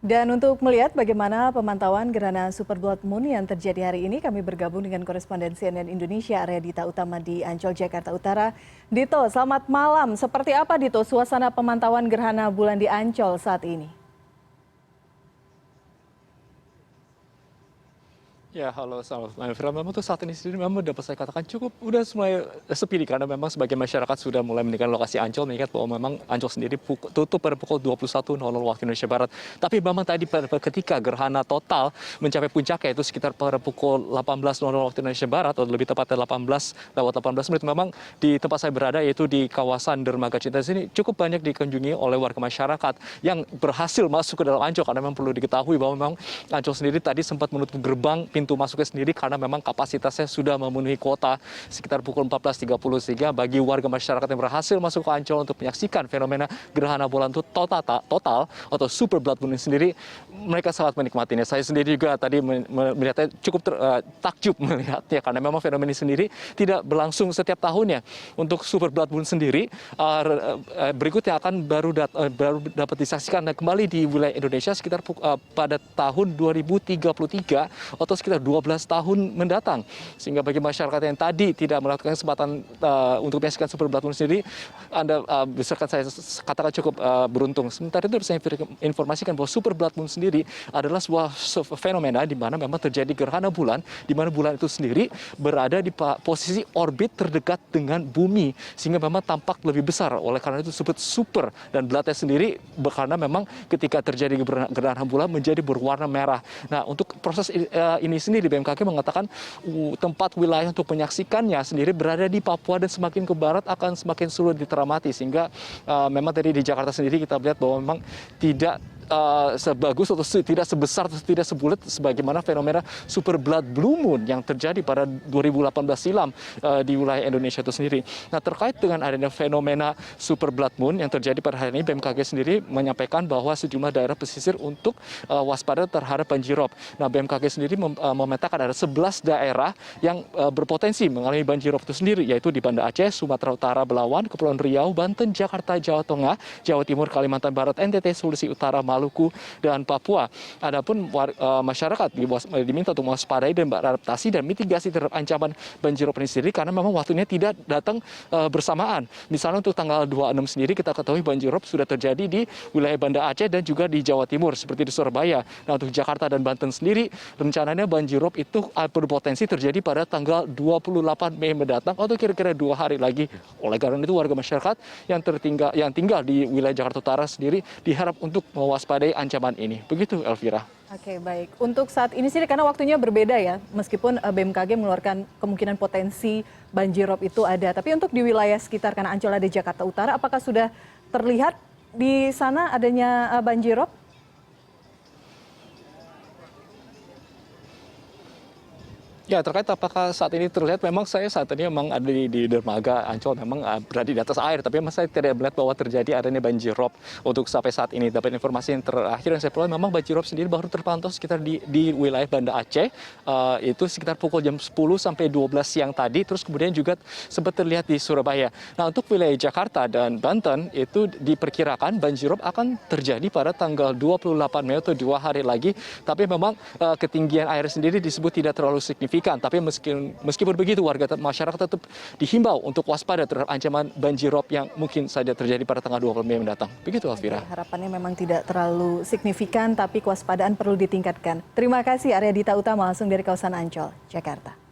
Dan untuk melihat bagaimana pemantauan gerhana Super Blood Moon yang terjadi hari ini, kami bergabung dengan koresponden CNN Indonesia Arya Dita Utama di Ancol, Jakarta Utara. Dito, selamat malam. Seperti apa Dito suasana pemantauan gerhana bulan di Ancol saat ini? Ya, halo, selamat malam. Fira, memang untuk saat ini sendiri memang dapat saya katakan cukup udah mulai sepi karena memang sebagian masyarakat sudah mulai meninggalkan lokasi Ancol, mengingat bahwa memang Ancol sendiri tutup pada pukul 21.00 waktu Indonesia Barat. Tapi memang tadi ketika gerhana total mencapai puncaknya, yaitu sekitar pada pukul 18.00 waktu Indonesia Barat, atau lebih tepatnya 18 menit, memang di tempat saya berada, yaitu di kawasan Dermaga Cinta sini, cukup banyak dikunjungi oleh warga masyarakat yang berhasil masuk ke dalam Ancol, karena memang perlu diketahui bahwa memang Ancol sendiri tadi sempat menutup gerbang pintu masuknya sendiri karena memang kapasitasnya sudah memenuhi kuota sekitar pukul 14.30, sehingga bagi warga masyarakat yang berhasil masuk ke Ancol untuk menyaksikan fenomena gerhana bulan itu total atau Super Blood Moon sendiri, mereka sangat menikmatinya. Saya sendiri juga tadi melihatnya cukup takjub melihatnya, karena memang fenomena ini sendiri tidak berlangsung setiap tahunnya. Untuk Super Blood Moon sendiri berikutnya akan baru dapat disaksikan kembali di wilayah Indonesia sekitar pada tahun 2033 atau sekitar 12 tahun mendatang. Sehingga bagi masyarakat yang tadi tidak melakukan kesempatan untuk menyaksikan Super Blood Moon sendiri, Anda bisa saya katakan cukup beruntung. Sementara itu saya informasikan bahwa Super Blood Moon sendiri adalah sebuah fenomena di mana memang terjadi gerhana bulan, di mana bulan itu sendiri berada di posisi orbit terdekat dengan bumi, sehingga memang tampak lebih besar. Oleh karena itu disebut super, dan bloodnya sendiri karena memang ketika terjadi gerhana bulan menjadi berwarna merah. Nah, untuk proses ini sendiri BMKG mengatakan tempat wilayah untuk menyaksikannya sendiri berada di Papua, dan semakin ke barat akan semakin sulit diteramati, sehingga memang tadi di Jakarta sendiri kita lihat bahwa memang tidak sebagus atau tidak sebesar atau tidak sebulat sebagaimana fenomena Super Blood Blue Moon yang terjadi pada 2018 silam di wilayah Indonesia itu sendiri. Nah, terkait dengan adanya fenomena Super Blood Moon yang terjadi pada hari ini, BMKG sendiri menyampaikan bahwa sejumlah daerah pesisir untuk waspada terhadap banjirop. Nah, BMKG sendiri memetakan ada 11 daerah yang berpotensi mengalami banjirop itu sendiri, yaitu di Banda Aceh, Sumatera Utara, Belawan, Kepulauan Riau, Banten, Jakarta, Jawa Tengah, Jawa Timur, Kalimantan Barat, NTT, Sulawesi Utara, Maluku, dan Papua. Adapun masyarakat diminta untuk mewaspadai dan beradaptasi dan mitigasi terhadap ancaman banjirop ini sendiri, karena memang waktunya tidak datang bersamaan. Misalnya untuk tanggal 26 sendiri kita ketahui banjirop sudah terjadi di wilayah Banda Aceh dan juga di Jawa Timur seperti di Surabaya. Nah, untuk Jakarta dan Banten sendiri rencananya banjirop itu berpotensi terjadi pada tanggal 28 Mei mendatang, atau kira-kira 2 hari lagi. Oleh karena itu warga masyarakat yang tinggal di wilayah Jakarta Utara sendiri diharap untuk mewaspadai ancaman ini. Begitu, Elvira. Oke, baik. Untuk saat ini sih karena waktunya berbeda ya, meskipun BMKG mengeluarkan kemungkinan potensi banjirop itu ada. Tapi untuk di wilayah sekitar, karena Ancol ada Jakarta Utara, apakah sudah terlihat di sana adanya banjirop? Ya, terkait apakah saat ini terlihat, memang saya saat ini memang ada di dermaga Ancol, memang berada di atas air, tapi memang saya tidak melihat bahwa terjadi adanya banjirop untuk sampai saat ini. Dapat informasi yang terakhir yang saya peroleh, memang banjirop sendiri baru terpantau sekitar di wilayah Banda Aceh, itu sekitar pukul jam 10 sampai 12 siang tadi, terus kemudian juga sempat terlihat di Surabaya. Nah, untuk wilayah Jakarta dan Banten itu diperkirakan banjirop akan terjadi pada tanggal 28 Mei atau 2 hari lagi, tapi memang ketinggian air sendiri disebut tidak terlalu signifikan. Tapi meskipun begitu, warga masyarakat tetap dihimbau untuk waspada terhadap ancaman banjirop yang mungkin saja terjadi pada tanggal 20 Mei mendatang. Begitu, Elvira. Harapannya memang tidak terlalu signifikan, tapi kewaspadaan perlu ditingkatkan. Terima kasih Arya Dita Utama langsung dari kawasan Ancol, Jakarta.